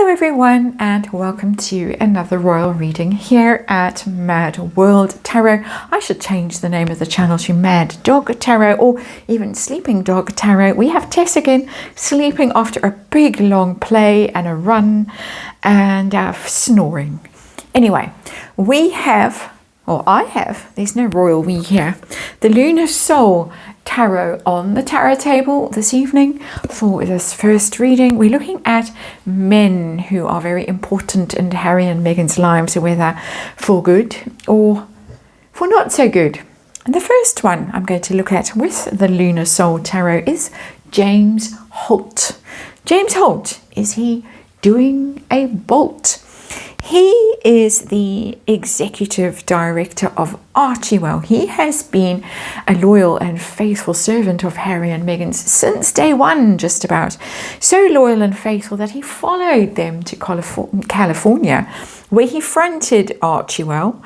Hello everyone and welcome to another royal reading here at Mad World Tarot. I should change the name of the channel to Mad Dog Tarot or even Sleeping Dog Tarot. We have Tess again sleeping after a big long play and a run and snoring. Anyway, we have, or I have, there's no royal we here, the Lunar Soul Tarot on the tarot table this evening for this first reading. We're looking at men who are very important in Harry and Meghan's lives, whether for good or for not so good. And the first one I'm going to look at with the Lunar Soul Tarot is James Holt. James Holt, is he doing a bolt? He is the executive director of Archewell. He has been a loyal and faithful servant of Harry and Meghan's since day one, just about. So loyal and faithful that he followed them to California, where he fronted Archewell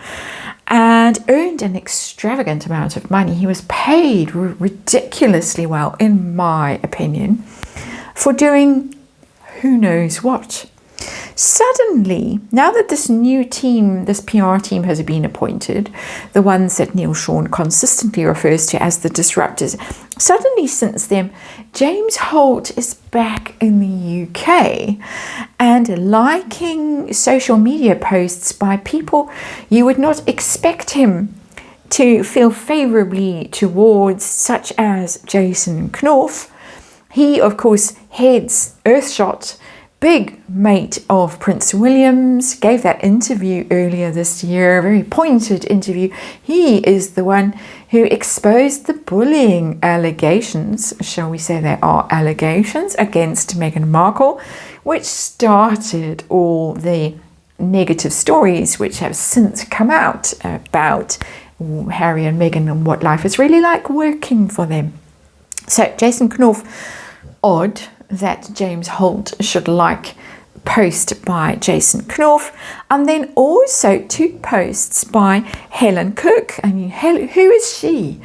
and earned an extravagant amount of money. He was paid ridiculously well, in my opinion, for doing who knows what. Suddenly, now that this new team, this PR team has been appointed, the ones that Neil Sean consistently refers to as the disruptors, suddenly since then, James Holt is back in the UK and liking social media posts by people you would not expect him to feel favourably towards, such as Jason Knauf. He, of course, heads Earthshot, big mate of Prince William's, gave that interview earlier this year, a very pointed interview. He is the one who exposed the bullying allegations, shall we say there are allegations, against Meghan Markle, which started all the negative stories which have since come out about Harry and Meghan and what life is really like working for them. So Jason Knauf, odd that James Holt should like post by Jason Knauf, and then also two posts by Helen Cook. I mean, who is she?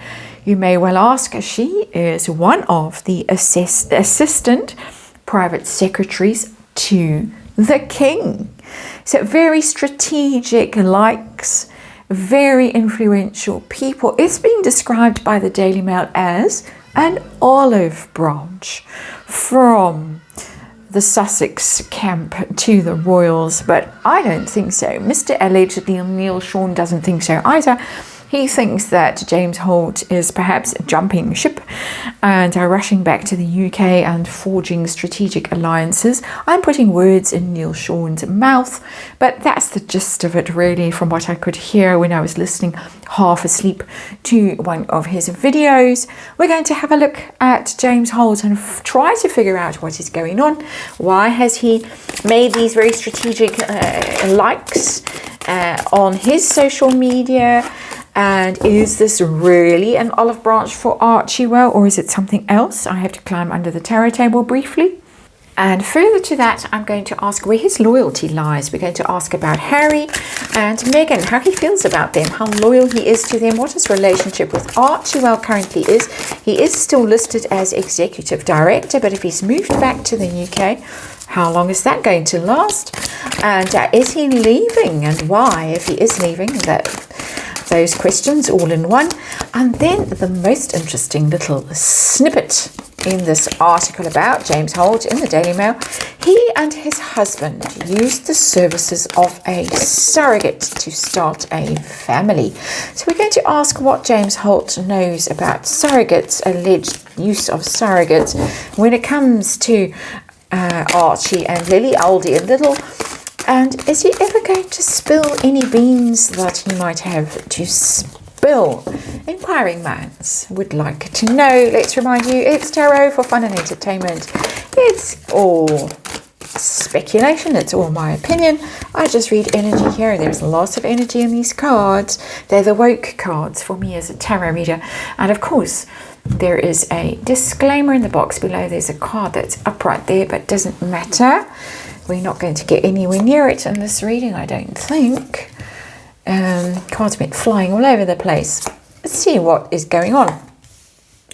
You may well ask. She is one of the assistant private secretaries to the King. So very strategic, likes, very influential people. It's been described by the Daily Mail as an olive branch from the Sussex camp to the royals, but I don't think so. Mr. Allegedly Neil Sean doesn't think so either. He thinks that James Holt is perhaps jumping ship and rushing back to the UK and forging strategic alliances. I'm putting words in Neil Sean's mouth, but that's the gist of it really, from what I could hear when I was listening half asleep to one of his videos. We're going to have a look at James Holt and try to figure out what is going on. Why has he made these very strategic likes on his social media? And is this really an olive branch for Archewell, or is it something else? I have to climb under the tarot table briefly. And further to that, I'm going to ask where his loyalty lies. We're going to ask about Harry and Meghan, how he feels about them, how loyal he is to them, what his relationship with Archewell currently is. He is still listed as executive director, but if he's moved back to the UK, how long is that going to last? And is he leaving, and why, if he is leaving? Those questions all in one. And then the most interesting little snippet in this article about James Holt in the Daily Mail. He and his husband used the services of a surrogate to start a family. So we're going to ask what James Holt knows about surrogates, alleged use of surrogates, when it comes to Archie and Lily, Aldi and Little. And is he ever going to spill any beans that he might have to spill? Inquiring minds would like to know. Let's remind you, it's tarot for fun and entertainment. It's all speculation. It's all my opinion. I just read energy here. There's lots of energy in these cards. They're the woke cards for me as a tarot reader. And of course, there is a disclaimer in the box below. There's a card that's up right there, but doesn't matter. We're not going to get anywhere near it in this reading, I don't think. Cards went flying all over the place. Let's see what is going on.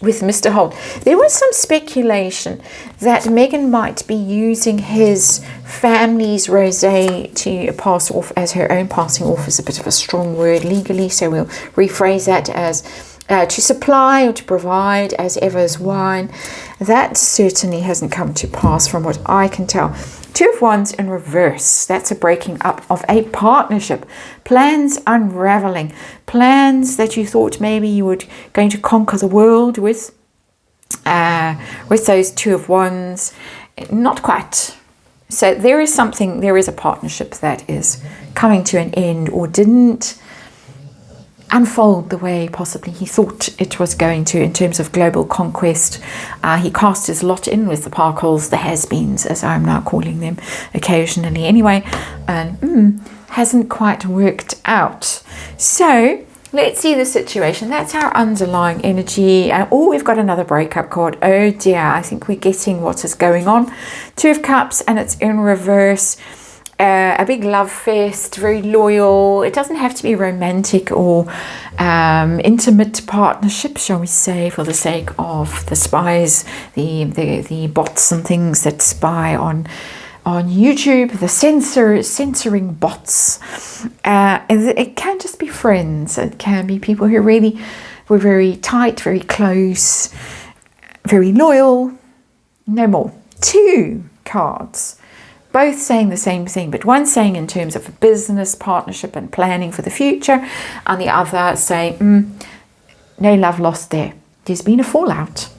with Mr. Holt. There was some speculation that Meghan might be using his family's rosé to pass off as her own. Passing off is a bit of a strong word legally, so we'll rephrase that as to supply or to provide as ever's wine. That certainly hasn't come to pass from what I can tell. Two of Wands in reverse. That's a breaking up of a partnership. Plans unraveling. Plans that you thought maybe you were going to conquer the world with those Two of Wands. Not quite. So there is a partnership that is coming to an end or didn't unfold the way possibly he thought it was going to in terms of global conquest. He cast his lot in with the Parkles, the has-beens, as I'm now calling them occasionally anyway, and hasn't quite worked out. So let's see the situation. That's our underlying energy. We've got another breakup card. Oh dear, I think we're getting what is going on. Two of Cups, and it's in reverse. A big love fest, very loyal. It doesn't have to be romantic or intimate partnership, shall we say, for the sake of the spies, the bots and things that spy on YouTube, the censoring bots. It can just be friends. It can be people who really were very tight, very close, very loyal. No more. Two cards. Both saying the same thing, but one saying in terms of a business partnership and planning for the future, and the other saying, no love lost there. There's been a fallout.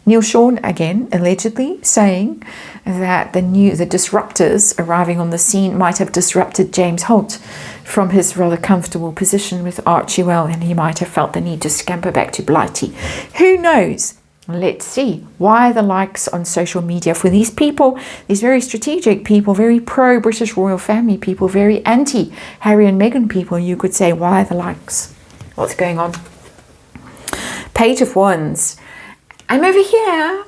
Neil Sean again allegedly saying that the disruptors arriving on the scene might have disrupted James Holt from his rather comfortable position with Archie Well, and he might have felt the need to scamper back to Blighty. Who knows? Let's see. Why the likes on social media for these people, these very strategic people, very pro-British royal family people, very anti-Harry and Meghan people, you could say, why the likes? What's going on? Page of Wands. I'm over here.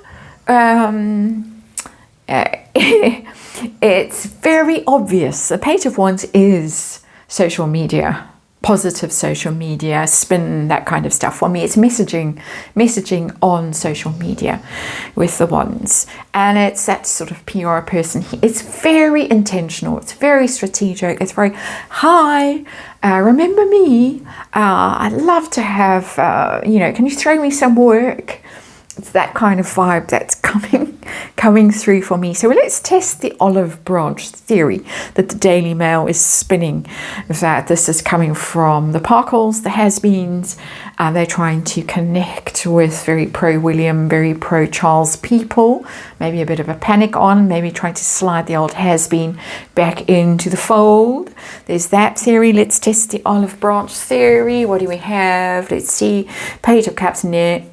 It's very obvious. The Page of Wands is social media. Positive social media, spin, that kind of stuff. For me, it's messaging on social media with the Wands. And it's that sort of PR person. It's very intentional. It's very strategic. It's very, hi, remember me? I'd love to have, can you throw me some work? It's that kind of vibe that's coming through for me. So let's test the olive branch theory that the Daily Mail is spinning, that this is coming from the Parkles, the has-beens, and they're trying to connect with very pro-William, very pro-Charles people, maybe a bit of a panic on, maybe trying to slide the old has-been back into the fold. There's that theory. Let's test the olive branch theory. What do we have? Let's see. Page of Cups, no.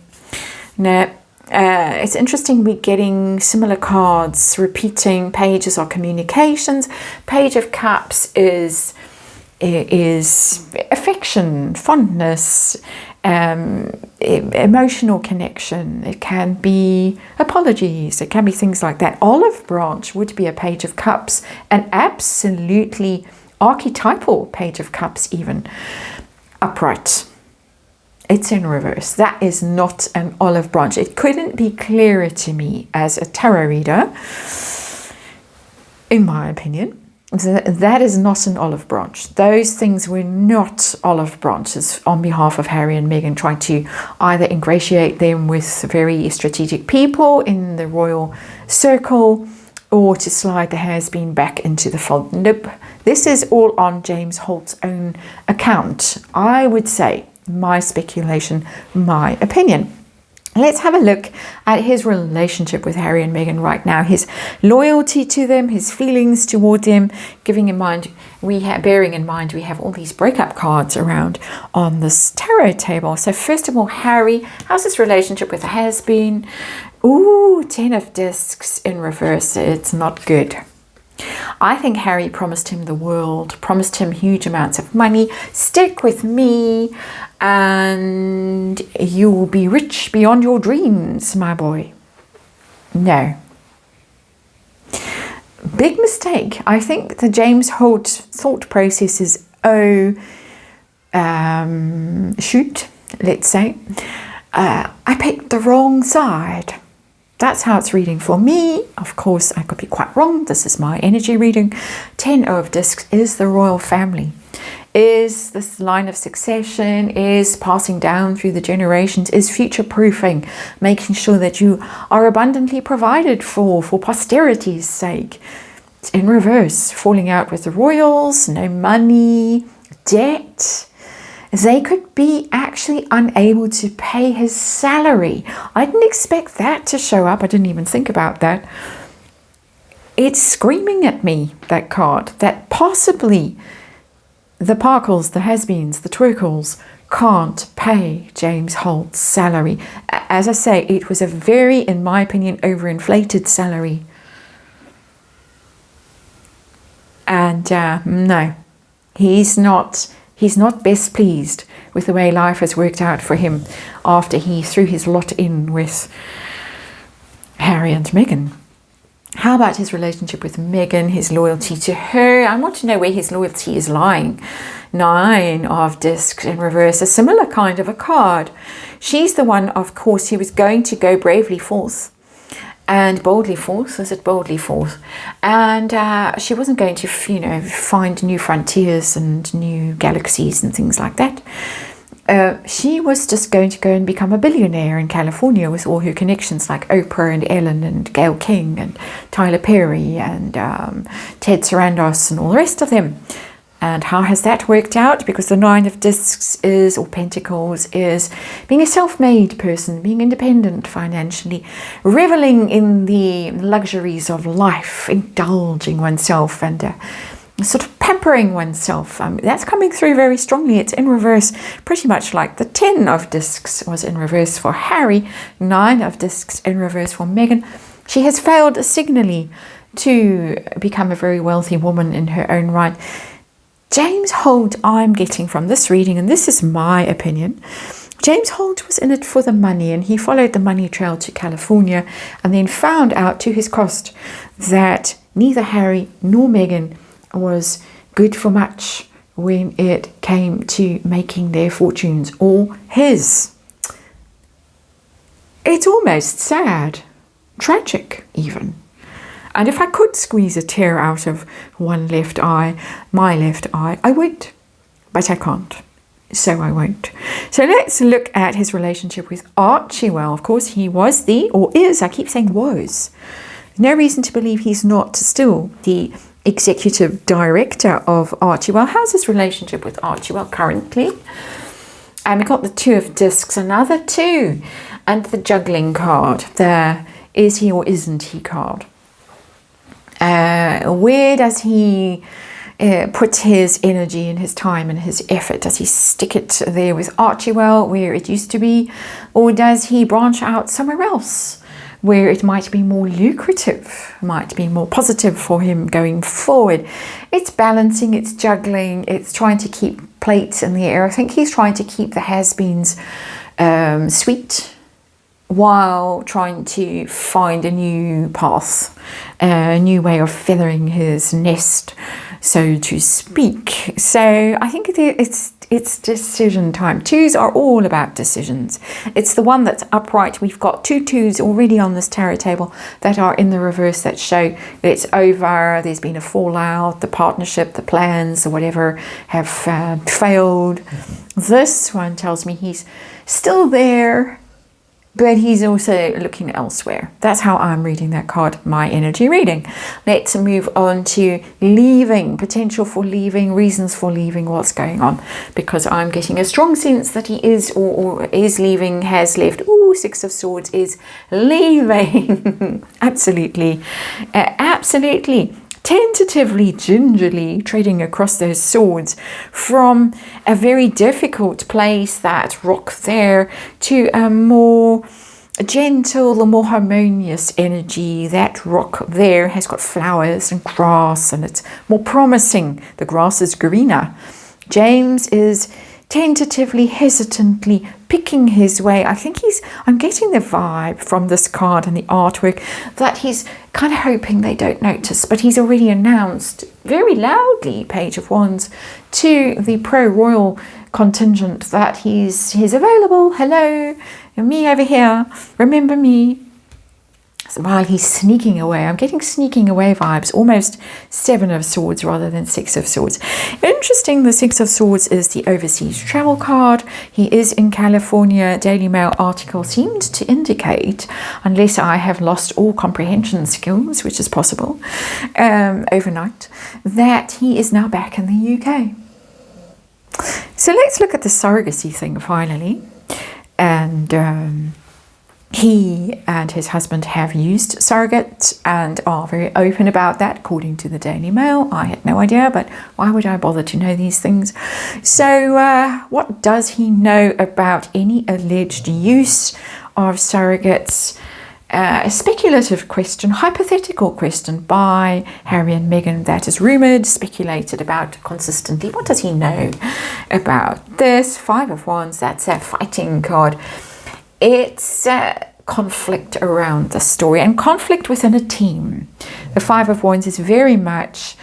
It's interesting we're getting similar cards repeating. Pages are communications. Page of Cups is affection, fondness, emotional connection. It can be apologies. It can be things like that. Olive branch would be a Page of Cups, an absolutely archetypal Page of Cups even. Upright. It's in reverse. That is not an olive branch. It couldn't be clearer to me as a tarot reader, in my opinion. That is not an olive branch. Those things were not olive branches on behalf of Harry and Meghan, trying to either ingratiate them with very strategic people in the royal circle or to slide the has-been back into the fold. Nope. This is all on James Holt's own account, I would say. My speculation, my opinion. Let's have a look at his relationship with Harry and Meghan right now, his loyalty to them, his feelings toward them, bearing in mind we have all these breakup cards around on this tarot table. So first of all, Harry, how's his relationship with the has-been? Ooh, 10 of discs in reverse. It's not good. I think Harry promised him the world, promised him huge amounts of money. Stick with me and you will be rich beyond your dreams, my boy. No. Big mistake. I think the James Holt thought process is, shoot, let's say. I picked the wrong side. That's how it's reading for me. Of course, I could be quite wrong. This is my energy reading. 10 of discs is the royal family. Is this line of succession, is passing down through the generations, is future-proofing, making sure that you are abundantly provided for posterity's sake. It's in reverse, falling out with the royals, no money, debt. They could be actually unable to pay his salary. I didn't expect that to show up. I didn't even think about that. It's screaming at me, that card, that possibly the Parkles, the has-beens, the Twerkles can't pay James Holt's salary. As I say, it was a very, in my opinion, overinflated salary. And no, he's not best pleased with the way life has worked out for him after he threw his lot in with Harry and Meghan. How about his relationship with Meghan, his loyalty to her? I want to know where his loyalty is lying. 9 of discs in reverse, a similar kind of a card. She's the one, of course, who was going to go bravely forth and boldly forth. Is it boldly forth? And she wasn't going to, find new frontiers and new galaxies and things like that. She was just going to go and become a billionaire in California with all her connections like Oprah and Ellen and Gayle King and Tyler Perry and Ted Sarandos and all the rest of them. And how has that worked out? Because the 9 of discs is, or pentacles, is being a self-made person, being independent financially, reveling in the luxuries of life, indulging oneself and sort of pampering oneself. That's coming through very strongly. It's in reverse, pretty much like the 10 of discs was in reverse for Harry, 9 of discs in reverse for Meghan. She has failed signally to become a very wealthy woman in her own right. James Holt, I'm getting from this reading, and this is my opinion, James Holt was in it for the money, and he followed the money trail to California and then found out to his cost that neither Harry nor Meghan was good for much when it came to making their fortunes, or his. It's almost sad, tragic even. And if I could squeeze a tear out of one left eye, my left eye, I would, but I can't. So I won't. So let's look at his relationship with Archie. Well, of course, he was or is, I keep saying was. No reason to believe he's not still the executive director of Archie. Well, how's his relationship with Archie? Well, currently, we got the 2 of discs, another 2, and the juggling card, the is he or isn't he card. Where does he put his energy and his time and his effort? Does he stick it there with Archie, well, where it used to be? Or does he branch out somewhere else where it might be more lucrative, might be more positive for him going forward? It's balancing, it's juggling, it's trying to keep plates in the air. I think he's trying to keep the has-beens sweet, while trying to find a new path, a new way of feathering his nest, so to speak. So I think it's decision time. 2s are all about decisions. It's the one that's upright. We've got 2 2s already on this tarot table that are in the reverse that show it's over, there's been a fallout, the partnership, the plans, or whatever have failed. This one tells me he's still there, but he's also looking elsewhere. That's how I'm reading that card, my energy reading. Let's move on to leaving, potential for leaving, reasons for leaving, what's going on. Because I'm getting a strong sense that he is or is leaving, has left. Ooh, 6 of Swords is leaving. Absolutely. Absolutely. Tentatively, gingerly trading across those swords from a very difficult place, that rock there, to a more gentle, a more harmonious energy. That rock there has got flowers and grass, and it's more promising. The grass is greener. James is tentatively, hesitantly picking his way. I think I'm getting the vibe from this card and the artwork that he's kind of hoping they don't notice, but he's already announced very loudly, Page of Wands, to the pro-royal contingent that he's available. Hello, Me over here. Remember me. So while he's sneaking away, I'm getting sneaking away vibes, almost 7 of Swords rather than 6 of Swords. Interesting, the 6 of Swords is the overseas travel card. He is in California. Daily Mail article seemed to indicate, unless I have lost all comprehension skills, which is possible, overnight, that he is now back in the UK. So let's look at the surrogacy thing finally. And he and his husband have used surrogates and are very open about that, according to the Daily Mail. I had no idea, but why would I bother to know these things? So what does he know about any alleged use of surrogates? A speculative question, hypothetical question by Harry and Meghan that is rumoured, speculated about consistently. What does he know about this? 5 of Wands, that's a fighting card. It's conflict around the story and conflict within a team. The 5 of Wands is very much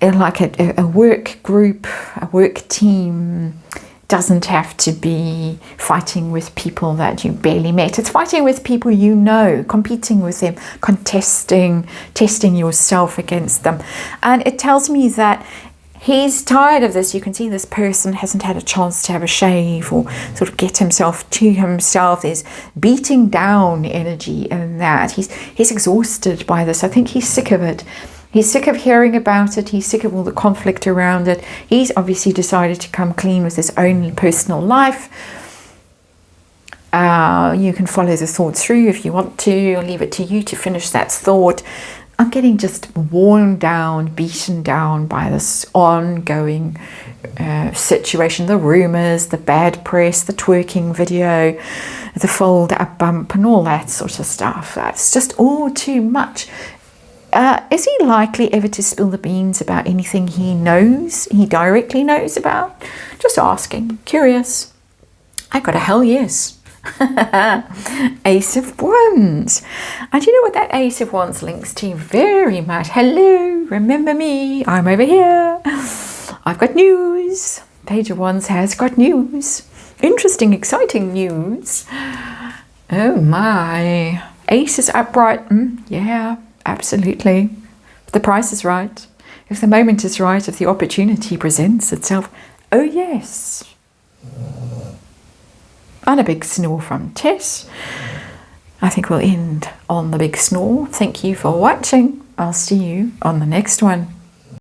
like a work group, a work team. Doesn't have to be fighting with people that you barely met. It's fighting with people you know, competing with them, contesting, testing yourself against them. And it tells me that he's tired of this. You can see this person hasn't had a chance to have a shave or sort of get himself to himself. There's beating down energy in that. He's exhausted by this. I think he's sick of it. He's sick of hearing about it. He's sick of all the conflict around it. He's obviously decided to come clean with his own personal life. You can follow the thought through if you want to. I'll leave it to you to finish that thought. I'm getting just worn down, beaten down by this ongoing situation. The rumours, the bad press, the twerking video, the fold-up bump and all that sort of stuff. That's just all too much. Is he likely ever to spill the beans about anything he directly knows about? Just asking, curious. I got a hell yes. Ace of Wands. And you know what that Ace of Wands links to very much? Hello, remember me? I'm over here. I've got news. Page of Wands has got news. Interesting, exciting news. Oh my. Ace is upright. Yeah. Absolutely. If the price is right, if the moment is right, if the opportunity presents itself, oh yes. And a big snore from Tess. I think we'll end on the big snore. Thank you for watching. I'll see you on the next one.